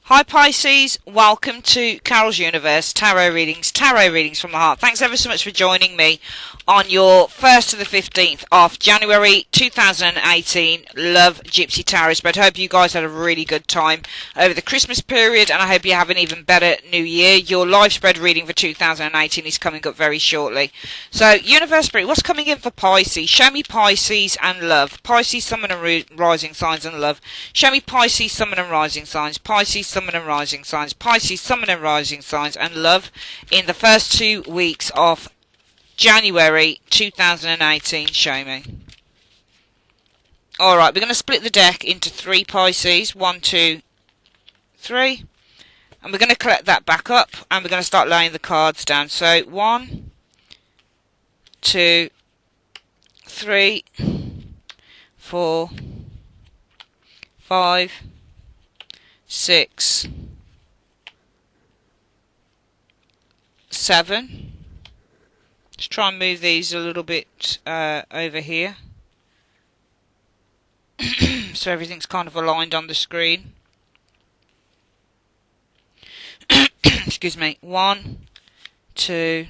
Hi Pisces, welcome to Carol's Universe Tarot Readings from the Heart. Thanks ever so much for joining me on your 1st to the 15th of January 2018 Love Gypsy Tarot spread. Hope you guys had a really good time over the Christmas period, and I hope you have an even better new year. Your live spread reading for 2018 is coming up very shortly. So, Universe Spirit, what's coming in for Pisces? Show me Pisces and love. Pisces, Sun and Rising Signs and love. Show me Pisces, Sun and Rising Signs. Pisces, Sun and Rising Signs. Pisces, Sun and Rising Signs and love in the first 2 weeks of January 2018. Show me. Alright, we're going to split the deck into 3 Pisces. 1, 2, 3. And we're going to collect that back up and we're going to start laying the cards down. So 1, 2, 3, 4, 5, 6, 7. Let's try and move these a little bit over here so everything's kind of aligned on the screen. Excuse me. 1, 2,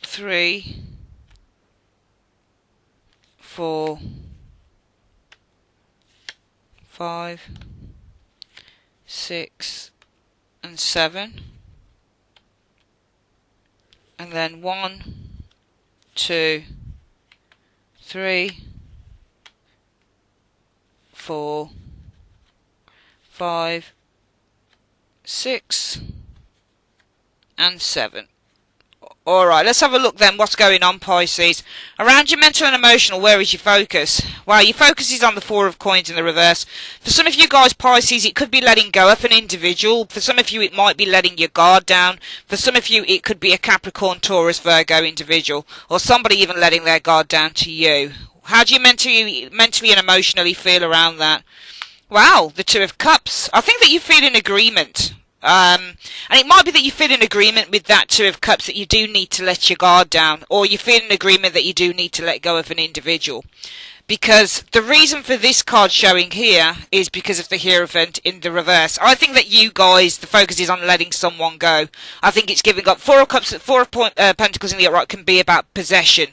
3, 4, 5, 6 and 7, and then 1, 2, 3, 4, 5, 6 and 7. Alright, let's have a look then what's going on, Pisces. Around your mental and emotional, where is your focus? Well, your focus is on the 4 of coins in the reverse. For some of you guys, Pisces, it could be letting go of an individual. For some of you, it might be letting your guard down. For some of you, it could be a Capricorn, Taurus, Virgo individual. Or somebody even letting their guard down to you. How do you mentally and emotionally feel around that? Wow, the 2 of Cups. I think that you feel in agreement. And it might be that you feel in agreement with that 2 of Cups that you do need to let your guard down, or you feel in agreement that you do need to let go of an individual. Because the reason for this card showing here is because of the Hierophant in the reverse. I think that you guys, the focus is on letting someone go. I think it's giving up. 4 of Cups, 4 of Pentacles in the upright can be about possession,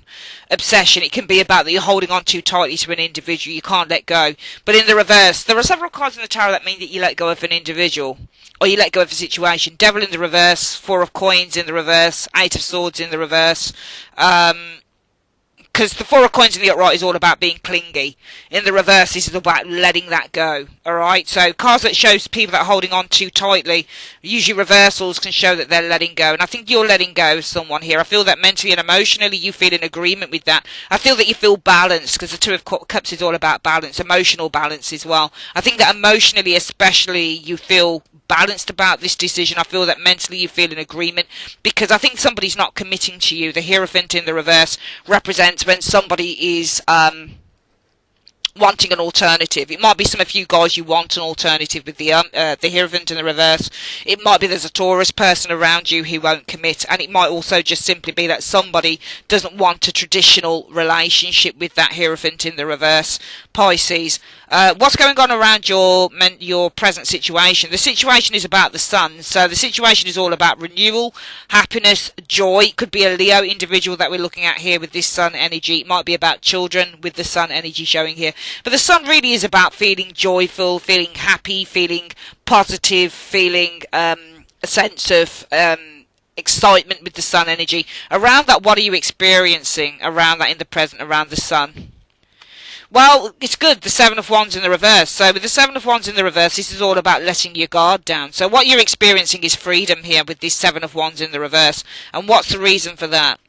obsession. It can be about that you're holding on too tightly to an individual. You can't let go. But in the reverse, there are several cards in the tarot that mean that you let go of an individual, or you let go of a situation. Devil in the reverse, 4 of Coins in the reverse, 8 of Swords in the reverse. Because the 4 of Coins in the upright is all about being clingy. In the reverse, this is about letting that go. Alright, so cards that shows people that are holding on too tightly, usually reversals can show that they're letting go. And I think you're letting go of someone here. I feel that mentally and emotionally you feel in agreement with that. I feel that you feel balanced, because the 2 of Cups is all about balance, emotional balance as well. I think that emotionally especially you feel balanced about this decision. I feel that mentally you feel in agreement, because I think somebody's not committing to you. The Hierophant in the reverse represents when somebody is wanting an alternative. It might be some of you guys, you want an alternative with the Hierophant in the reverse. It might be there's a Taurus person around you who won't commit, and it might also just simply be that somebody doesn't want a traditional relationship with that Hierophant in the reverse. Pisces, what's going on around your present situation? The situation is about the Sun, so the situation is all about renewal, happiness, joy. It could be a Leo individual that we're looking at here with this Sun energy. It might be about children with the Sun energy showing here. But the Sun really is about feeling joyful, feeling happy, feeling positive, feeling a sense of excitement with the Sun energy. Around that, what are you experiencing around that in the present, around the Sun? Well, it's good, the 7 of Wands in the reverse. So with the 7 of Wands in the reverse, this is all about letting your guard down. So what you're experiencing is freedom here with this 7 of Wands in the reverse. And what's the reason for that?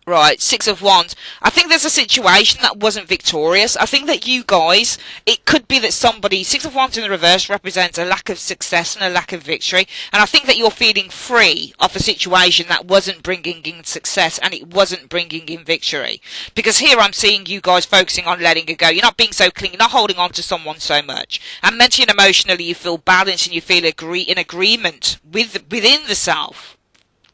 Right, 6 of Wands. I think there's a situation that wasn't victorious. I think that you guys, it could be that somebody, 6 of Wands in the reverse represents a lack of success and a lack of victory. And I think that you're feeling free of a situation that wasn't bringing in success and it wasn't bringing in victory. Because here I'm seeing you guys focusing on letting it go. You're not being so clingy, not holding on to someone so much. And mentally and emotionally you feel balanced and you feel in agreement within the self.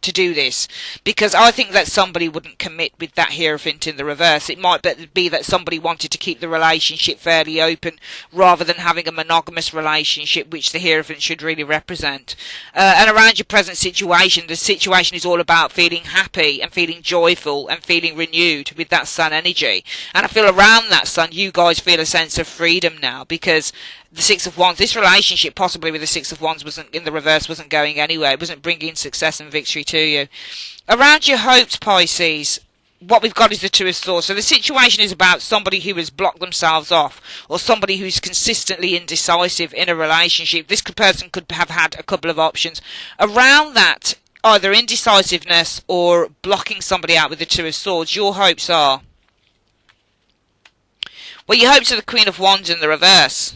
to do this, because I think that somebody wouldn't commit with that Hierophant in the reverse. It might be that somebody wanted to keep the relationship fairly open rather than having a monogamous relationship, which the Hierophant should really represent. And around your present situation, the situation is all about feeling happy and feeling joyful and feeling renewed with that Sun energy. And I feel around that Sun, you guys feel a sense of freedom now, because the Six of Wands, this relationship possibly with the Six of Wands wasn't in the reverse, wasn't going anywhere. It wasn't bringing success and victory to you. Around your hopes, Pisces, what we've got is the Two of Swords. So the situation is about somebody who has blocked themselves off, or somebody who's consistently indecisive in a relationship. This person could have had a couple of options around that, either indecisiveness or blocking somebody out with the Two of Swords. Your hopes are, well, your hopes are the Queen of Wands in the reverse.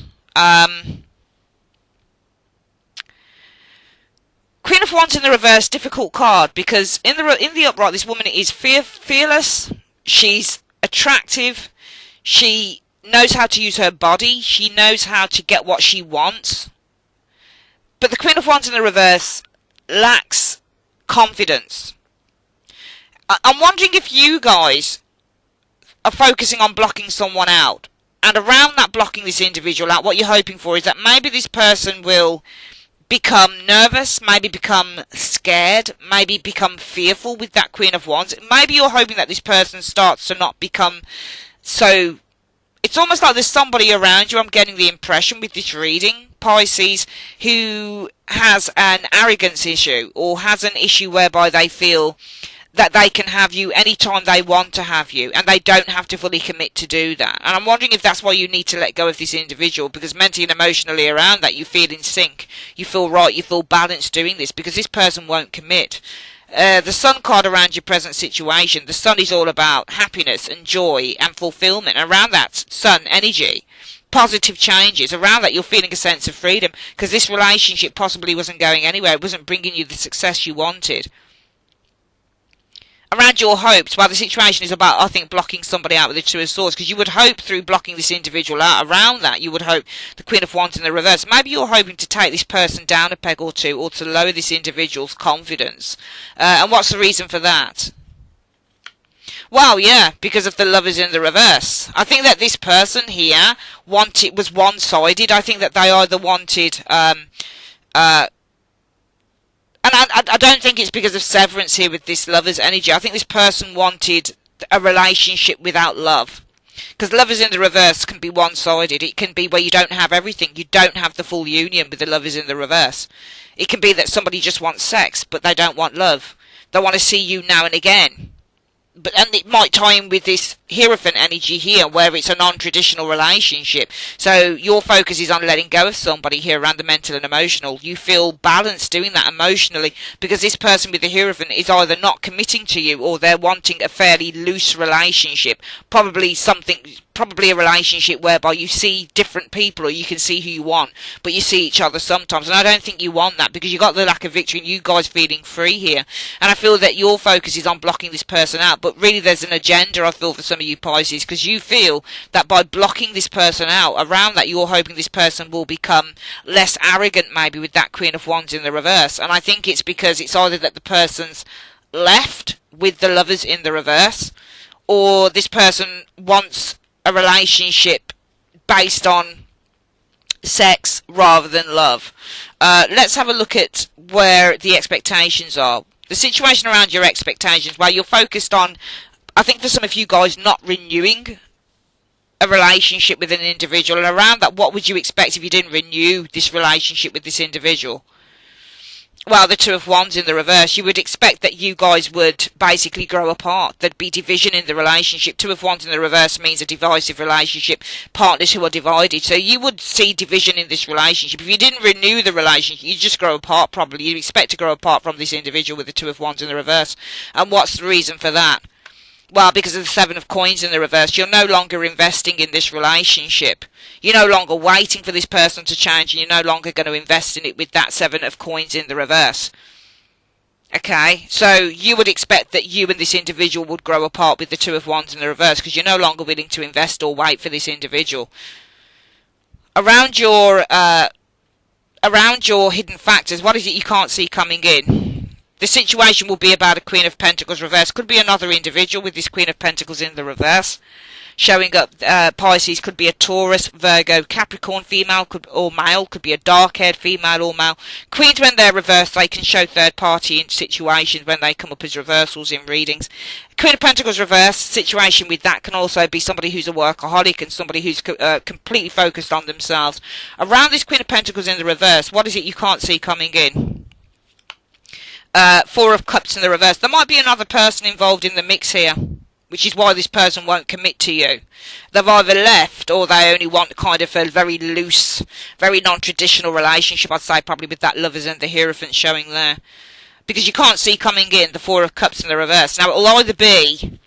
Queen of Wands in the reverse, difficult card, because in the upright, this woman is fearless. She's attractive. She knows how to use her body. She knows how to get what she wants. But the Queen of Wands in the reverse lacks confidence. I'm wondering if you guys are focusing on blocking someone out. And around that blocking this individual out, what you're hoping for is that maybe this person will become nervous, maybe become scared, maybe become fearful with that Queen of Wands. Maybe you're hoping that this person starts to not become so... It's almost like there's somebody around you, I'm getting the impression with this reading, Pisces, who has an arrogance issue, or has an issue whereby they feel that they can have you anytime they want to have you, and they don't have to fully commit to do that. And I'm wondering if that's why you need to let go of this individual, because mentally and emotionally around that you feel in sync, you feel right, you feel balanced doing this, because this person won't commit. The Sun card around your present situation, the Sun is all about happiness and joy and fulfillment. Around that Sun energy, positive changes. Around that you're feeling a sense of freedom, because this relationship possibly wasn't going anywhere, it wasn't bringing you the success you wanted. Around your hopes, well, the situation is about, I think, blocking somebody out with the Two of Swords, because you would hope through blocking this individual out, around that you would hope the Queen of Wands in the reverse. Maybe you're hoping to take this person down a peg or two, or to lower this individual's confidence. And what's the reason for that? Well, yeah, because of the Lovers in the reverse. I think that this person here was one-sided. I think that they either wanted... And I don't think it's because of severance here with this Lover's energy. I think this person wanted a relationship without love. Because Lovers in the reverse can be one-sided. It can be where you don't have everything. You don't have the full union with the Lovers in the reverse. It can be that somebody just wants sex, but they don't want love. They want to see you now and again. And it might tie in with this Hierophant energy here, where it's a non-traditional relationship. So your focus is on letting go of somebody here around the mental and emotional. You feel balanced doing that emotionally, because this person with the Hierophant is either not committing to you, or they're wanting a fairly loose relationship. Probably a relationship whereby you see different people, or you can see who you want, but you see each other sometimes. And I don't think you want that, because you got the lack of victory and you guys feeling free here. And I feel that your focus is on blocking this person out, but really there's an agenda, I feel, for some of you Pisces, because you feel that by blocking this person out, around that you're hoping this person will become less arrogant, maybe, with that Queen of Wands in the reverse. And I think it's because it's either that the person's left with the Lovers in the reverse, or this person wants a relationship based on sex rather than love. Let's have a look at where the expectations are. The situation around your expectations, where you're focused on, I think for some of you guys, not renewing a relationship with an individual. And around that, what would you expect if you didn't renew this relationship with this individual? Well, the Two of Wands in the reverse, you would expect that you guys would basically grow apart. There'd be division in the relationship. Two of Wands in the reverse means a divisive relationship, partners who are divided. So you would see division in this relationship. If you didn't renew the relationship, you'd just grow apart probably. You'd expect to grow apart from this individual with the Two of Wands in the reverse. And what's the reason for that? Well, because of the Seven of Coins in the reverse, you're no longer investing in this relationship. You're no longer waiting for this person to change, and you're no longer going to invest in it with that Seven of Coins in the reverse. Okay, so you would expect that you and this individual would grow apart with the Two of Wands in the reverse, because you're no longer willing to invest or wait for this individual. Around your hidden factors, what is it you can't see coming in? The situation will be about a Queen of Pentacles reverse. Could be another individual with this Queen of Pentacles in the reverse. Showing up, Pisces could be a Taurus, Virgo, Capricorn female or male, could be a dark-haired female or male. Queens, when they're reversed, they can show third-party in situations when they come up as reversals in readings. Queen of Pentacles reverse situation with that can also be somebody who's a workaholic and somebody who's completely focused on themselves. Around this Queen of Pentacles in the reverse, what is it you can't see coming in? Four of Cups in the reverse. There might be another person involved in the mix here, which is why this person won't commit to you. They've either left or they only want kind of a very loose, very non-traditional relationship, I'd say, probably with that Lovers and the Hierophant showing there. Because you can't see coming in the Four of Cups in the reverse. Now, it'll either be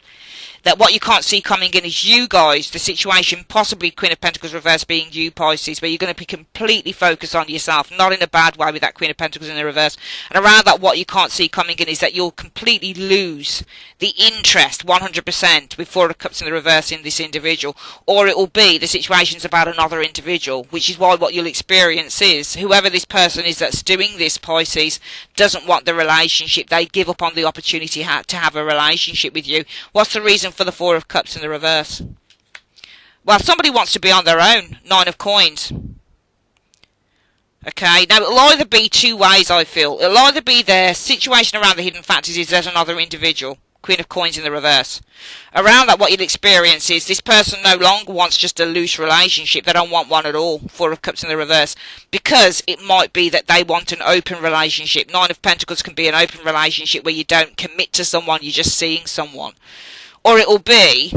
that what you can't see coming in is you guys, the situation, possibly Queen of Pentacles reverse being you, Pisces, where you're going to be completely focused on yourself, not in a bad way with that Queen of Pentacles in the reverse. And around that, what you can't see coming in is that you'll completely lose the interest 100% with Four of Cups in the reverse in this individual. Or it will be the situation's about another individual, which is why what you'll experience is whoever this person is that's doing this, Pisces, doesn't want the relationship. They give up on the opportunity to have a relationship with you. What's the reason for the Four of Cups in the reverse? Well, somebody wants to be on their own. Nine of Coins. Okay, now it'll either be two ways, I feel. It'll either be their situation around the hidden factors is there's another individual. Queen of Coins in the reverse. Around that, what you'll experience is this person no longer wants just a loose relationship. They don't want one at all. Four of Cups in the reverse. Because it might be that they want an open relationship. Nine of Pentacles can be an open relationship where you don't commit to someone, you're just seeing someone. Or it will be,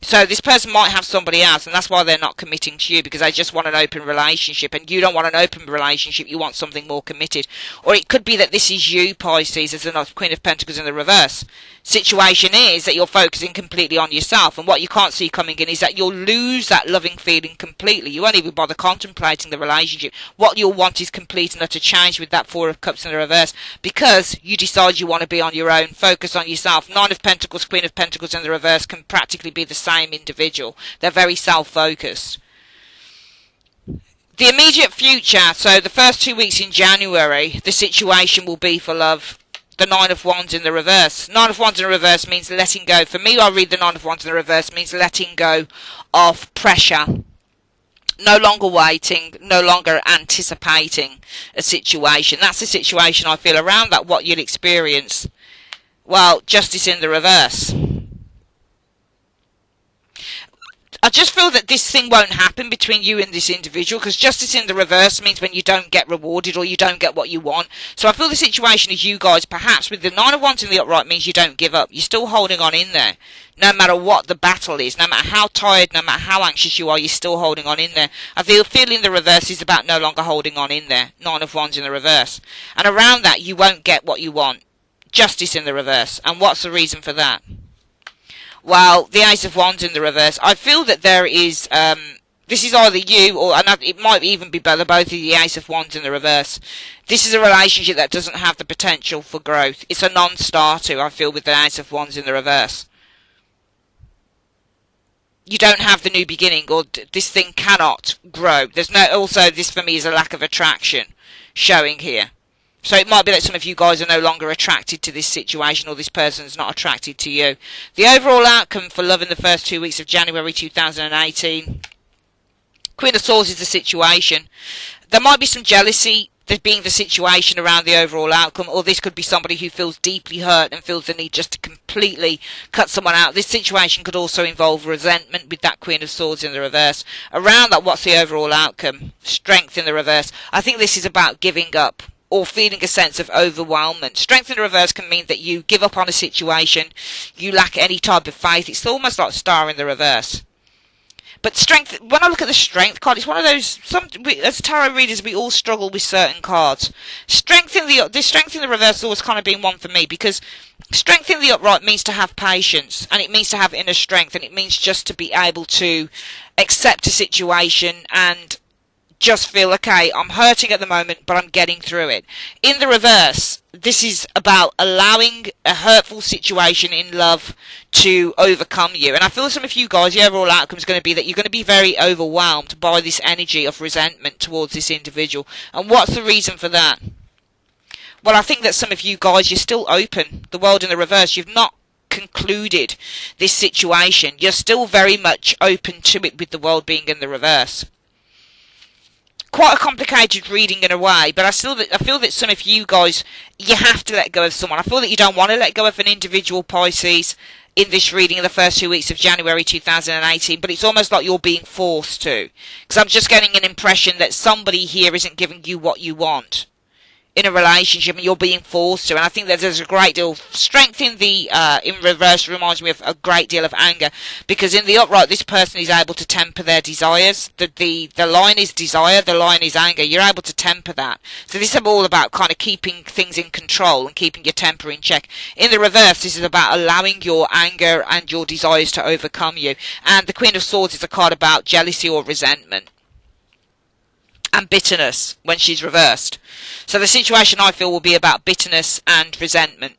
so this person might have somebody else, and that's why they're not committing to you, because they just want an open relationship, and you don't want an open relationship, you want something more committed. Or it could be that this is you, Pisces, as the Queen of Pentacles in the reverse. Situation is that you're focusing completely on yourself, and what you can't see coming in is that you'll lose that loving feeling completely. You won't even bother contemplating the relationship. What you'll want is complete and utter change with that Four of Cups in the reverse, because you decide you want to be on your own, focus on yourself. Nine of Pentacles, Queen of Pentacles in the reverse can practically be the same individual. They're very self-focused. The immediate future, so the first 2 weeks in January, the situation will be for love. The Nine of Wands in the reverse. Nine of Wands in the reverse means letting go. For me, I read the Nine of Wands in the reverse means letting go of pressure. No longer waiting, no longer anticipating a situation. That's the situation I feel around that, what you'll experience. Well, Justice in the reverse. I just feel that this thing won't happen between you and this individual, because Justice in the reverse means when you don't get rewarded or you don't get what you want. So I feel the situation is you guys, perhaps with the Nine of Wands in the upright, means you don't give up. You're still holding on in there. No matter what the battle is, no matter how tired, no matter how anxious you are, you're still holding on in there. I feel feeling the reverse is about no longer holding on in there. Nine of Wands in the reverse. And around that, you won't get what you want. Justice in the reverse. And what's the reason for that? Well, the Ace of Wands in the reverse. I feel that there is, this is either you or it might even be both of the Ace of Wands in the reverse. This is a relationship that doesn't have the potential for growth. It's a non-starter, I feel, with the Ace of Wands in the reverse. You don't have the new beginning, or this thing cannot grow. There's no, also this for me is a lack of attraction showing here. So it might be that some of you guys are no longer attracted to this situation, or this person's not attracted to you. The overall outcome for love in the first 2 weeks of January 2018. Queen of Swords is the situation. There might be some jealousy, there being the situation around the overall outcome, or this could be somebody who feels deeply hurt and feels the need just to completely cut someone out. This situation could also involve resentment with that Queen of Swords in the reverse. Around that, what's the overall outcome? Strength in the reverse. I think this is about giving up, or feeling a sense of overwhelmment. Strength in the reverse can mean that you give up on a situation, you lack any type of faith. It's almost like Star in the reverse. But strength, when I look at the Strength card, it's one of those, as tarot readers, we all struggle with certain cards. Strength in the reverse has always kind of been one for me, because strength in the upright means to have patience, and it means to have inner strength, and it means just to be able to accept a situation and just feel, okay, I'm hurting at the moment, but I'm getting through it. In the reverse, this is about allowing a hurtful situation in love to overcome you. And I feel some of you guys, the overall outcome is going to be that you're going to be very overwhelmed by this energy of resentment towards this individual. And what's the reason for that? Well, I think that some of you guys, you're still open. The world in the reverse, you've not concluded this situation. You're still very much open to it with the world being in the reverse. Quite a complicated reading in a way, but I feel that some of you guys, you have to let go of someone. I feel that you don't want to let go of an individual, Pisces, in this reading in the first 2 weeks of January 2018, but it's almost like you're being forced to. Because I'm just getting an impression that somebody here isn't giving you what you want in a relationship, and you're being forced to. And I think that there's a great deal of strength in the in reverse. Reminds me of a great deal of anger, because in the upright, this person is able to temper their desires. The line is desire, the line is anger. You're able to temper that. So this is all about kind of keeping things in control and keeping your temper in check. In the reverse, this is about allowing your anger and your desires to overcome you. And the Queen of Swords is a card about jealousy or resentment and bitterness when she's reversed. So the situation, I feel, will be about bitterness and resentment,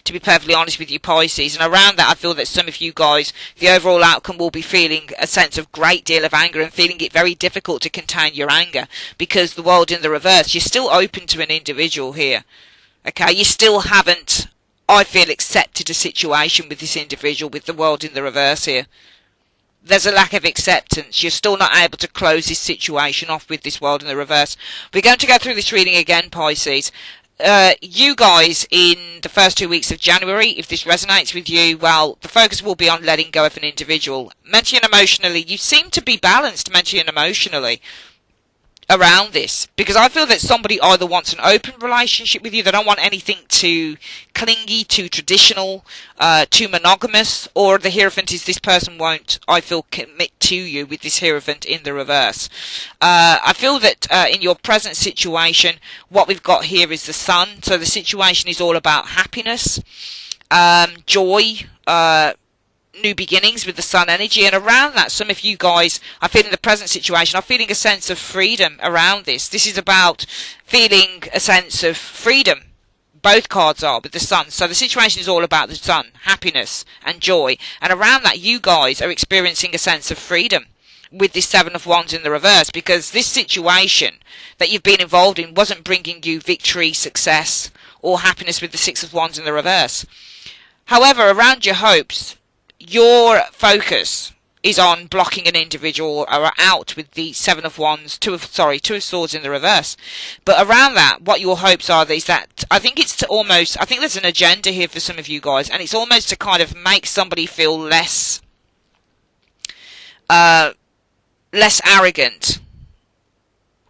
to be perfectly honest with you, Pisces. And around that, I feel that some of you guys, the overall outcome will be feeling a sense of great deal of anger and feeling it very difficult to contain your anger, because the world in the reverse, you're still open to an individual here. Okay, you still haven't, I feel, accepted a situation with this individual with the world in the reverse here. There's a lack of acceptance. You're still not able to close this situation off with this world in the reverse. We're going to go through this reading again, Pisces. You guys, in the first 2 weeks of January, if this resonates with you, well, the focus will be on letting go of an individual. Mentally and emotionally, you seem to be balanced mentally and emotionally around this, because I feel that somebody either wants an open relationship with you, they don't want anything too clingy, too traditional, too monogamous, or the Hierophant is this person won't, I feel, commit to you with this Hierophant in the reverse. I feel that in your present situation, what we've got here is the Sun, so the situation is all about happiness, joy, new beginnings with the Sun energy. And around that, some of you guys, I feel in the present situation, are feeling a sense of freedom around this. This is about feeling a sense of freedom. Both cards are with the Sun. So the situation is all about the Sun, happiness and joy. And around that, you guys are experiencing a sense of freedom with this Seven of Wands in the reverse, because this situation that you've been involved in wasn't bringing you victory, success, or happiness with the Six of Wands in the reverse. However, around your hopes, your focus is on blocking an individual or out with the Seven of Wands, Two of Swords in the reverse. But around that, what your hopes are is that, I think it's to almost, I think there's an agenda here for some of you guys, and it's almost to kind of make somebody feel less arrogant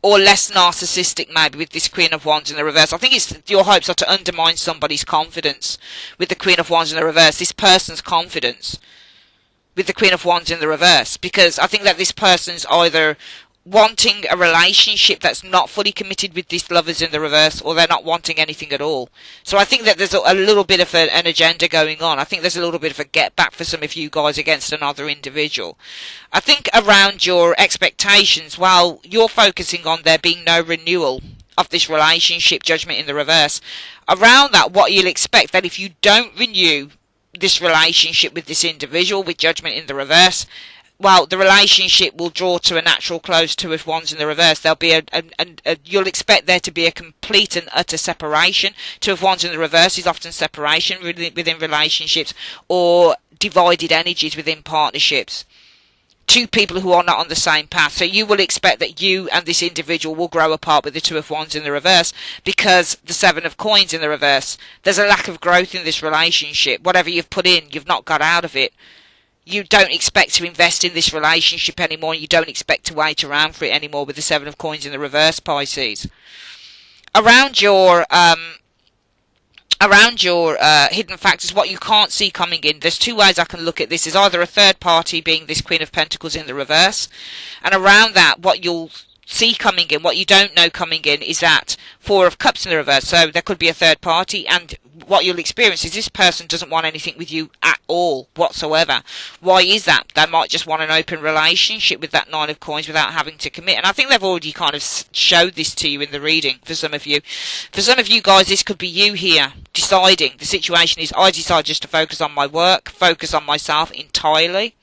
or less narcissistic, maybe, with this Queen of Wands in the reverse. I think it's your hopes are to undermine somebody's confidence with the Queen of Wands in the reverse, this person's confidence with the Queen of Wands in the reverse, because I think that this person's either wanting a relationship that's not fully committed with these Lovers in the reverse, or they're not wanting anything at all. So I think that there's a little bit of an agenda going on. I think there's a little bit of a get back for some of you guys against another individual. I think around your expectations, while you're focusing on there being no renewal of this relationship, Judgment in the reverse, around that, what you'll expect, that if you don't renew this relationship with this individual with Judgment in the reverse, well, the relationship will draw to a natural close. Two of Wands in the reverse. There'll be you'll expect there to be a complete and utter separation. Two of Wands in the reverse is often separation within relationships, or divided energies within partnerships. Two people who are not on the same path. So you will expect that you and this individual will grow apart with the Two of Wands in the reverse, because the Seven of Coins in the reverse, there's a lack of growth in this relationship. Whatever you've put in, you've not got out of it. You don't expect to invest in this relationship anymore. You don't expect to wait around for it anymore with the Seven of Coins in the reverse, Pisces. Around your hidden factors, what you can't see coming in, there's two ways I can look at this. Is either a third party, being this Queen of Pentacles in the reverse, and around that, what you'll see coming in, what you don't know coming in, is that Four of Cups in the reverse. So there could be a third party, and what you'll experience is this person doesn't want anything with you at all whatsoever. Why is that? They might just want an open relationship with that Nine of Coins without having to commit. And I think they've already kind of showed this to you in the reading for some of you. For some of you guys, this could be you here deciding. The situation is, I decide just to focus on my work, focus on myself entirely.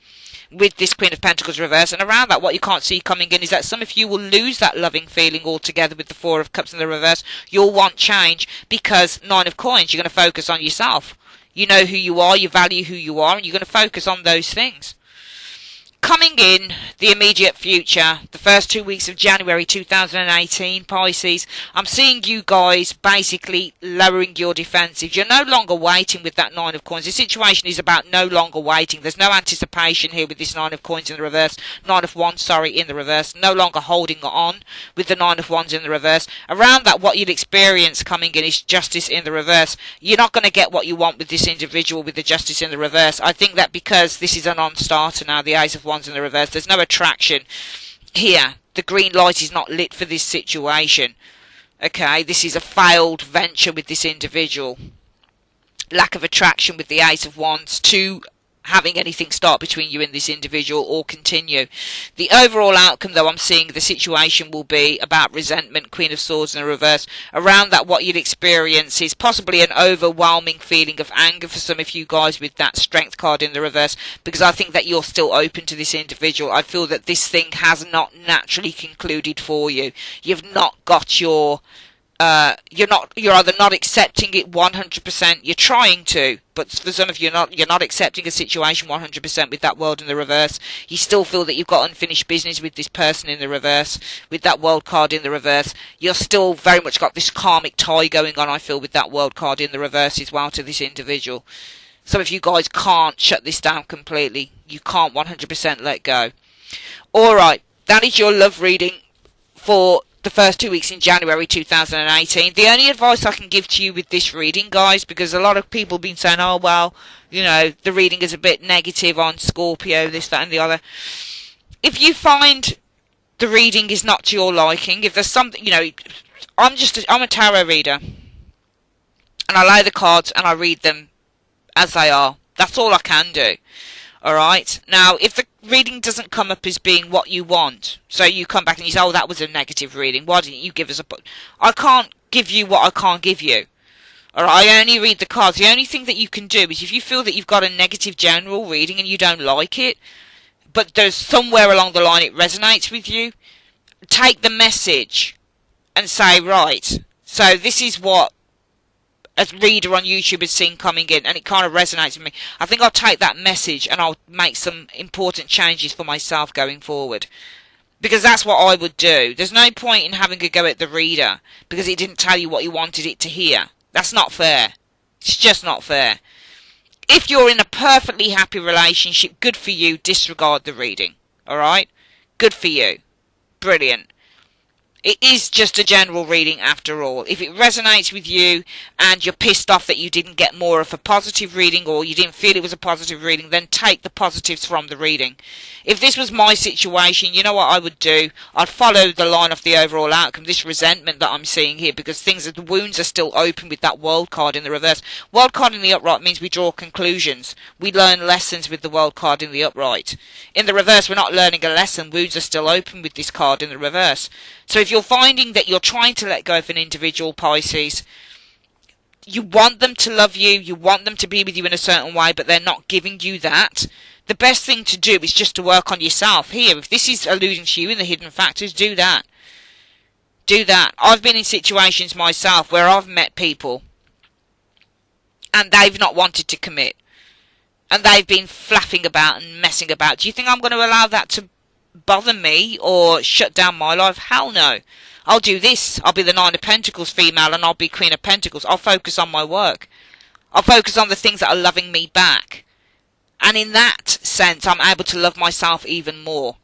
with this Queen of Pentacles reverse. And around that, what you can't see coming in is that some of you will lose that loving feeling altogether with the Four of Cups in the reverse. You'll want change because Nine of Coins, you're going to focus on yourself. You know who you are, you value who you are, and you're going to focus on those things. Coming in the immediate future, the first 2 weeks of January 2018, Pisces, I'm seeing you guys basically lowering your defensives. You're no longer waiting with that Nine of Coins. The situation is about no longer waiting. There's no anticipation here with this Nine of Coins in the reverse. Nine of Wands, sorry, in the reverse. No longer holding on with the Nine of Wands in the reverse. Around that, what you'd experience coming in is Justice in the reverse. You're not going to get what you want with this individual with the Justice in the reverse. I think that because this is a non-starter now, the Ace of Wands in the reverse, there's no attraction here. The green light is not lit for this situation. Okay, this is a failed venture with this individual. Lack of attraction with the Ace of Wands to having anything start between you and this individual or continue. The overall outcome, though, I'm seeing the situation will be about resentment, Queen of Swords in the reverse. Around that, what you'd experience is possibly an overwhelming feeling of anger for some of you guys with that Strength card in the reverse, because I think that you're still open to this individual. I feel that this thing has not naturally concluded for you. You've not got your you're either not accepting it 100%, you're trying to, but for some of you, you're not accepting a situation 100% with that World in the reverse. You still feel that you've got unfinished business with this person in the reverse, with that World card in the reverse. You're still very much got this karmic tie going on, I feel, with that World card in the reverse as well to this individual. Some of you guys can't shut this down completely. You can't 100% let go. Alright, that is your love reading for the first 2 weeks in January 2018. The only advice I can give to you with this reading, guys, because a lot of people have been saying, oh, well, you know, the reading is a bit negative on Scorpio, this, that, and the other. If you find the reading is not to your liking, if there's something, you know, I'm a tarot reader, and I lay the cards and I read them as they are. That's all I can do. Alright, now if the reading doesn't come up as being what you want, so you come back and you say, oh, that was a negative reading, why didn't you give us a... I can't give you what I can't give you. Alright, I only read the cards. The only thing that you can do is if you feel that you've got a negative general reading and you don't like it, but there's somewhere along the line it resonates with you, take the message and say, right, so this is what a reader on YouTube has seen coming in, and it kind of resonates with me. I think I'll take that message and I'll make some important changes for myself going forward, because that's what I would do. There's no point in having a go at the reader because it didn't tell you what you wanted it to hear. That's not fair. It's just not fair. If you're in a perfectly happy relationship, good for you, disregard the reading. Alright? Good for you. Brilliant. It is just a general reading after all. If it resonates with you and you're pissed off that you didn't get more of a positive reading or you didn't feel it was a positive reading, then take the positives from the reading. If this was my situation, you know what I would do? I'd follow the line of the overall outcome, this resentment that I'm seeing here, because the wounds are still open with that World card in the reverse. World card in the upright means we draw conclusions. We learn lessons with the World card in the upright. In the reverse, we're not learning a lesson. Wounds are still open with this card in the reverse. So if you're finding that you're trying to let go of an individual, Pisces, you want them to love you, you want them to be with you in a certain way, but they're not giving you that, the best thing to do is just to work on yourself. Here, if this is alluding to you in the hidden factors, do that. Do that. I've been in situations myself where I've met people and they've not wanted to commit. And they've been flapping about and messing about. Do you think I'm going to allow that to bother me or shut down my life? Hell no. I'll do this. I'll be the Nine of Pentacles female and I'll be Queen of Pentacles. I'll focus on my work. I'll focus on the things that are loving me back. And in that sense, I'm able to love myself even more.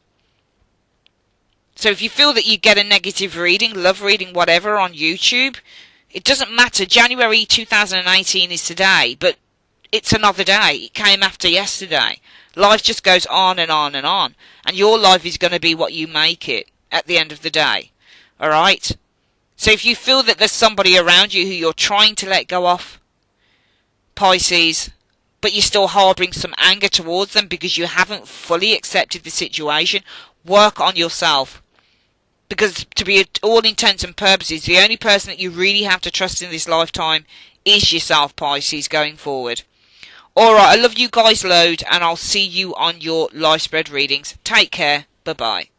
So if you feel that you get a negative reading, love reading, whatever, on YouTube, it doesn't matter. January 2018 is today, but it's another day. It came after yesterday. Life just goes on and on and on. And your life is going to be what you make it at the end of the day. Alright? So if you feel that there's somebody around you who you're trying to let go of, Pisces, but you're still harbouring some anger towards them because you haven't fully accepted the situation, work on yourself. Because to be all intents and purposes, the only person that you really have to trust in this lifetime is yourself, Pisces, going forward. Alright, I love you guys loads, and I'll see you on your life spread readings. Take care. Bye bye.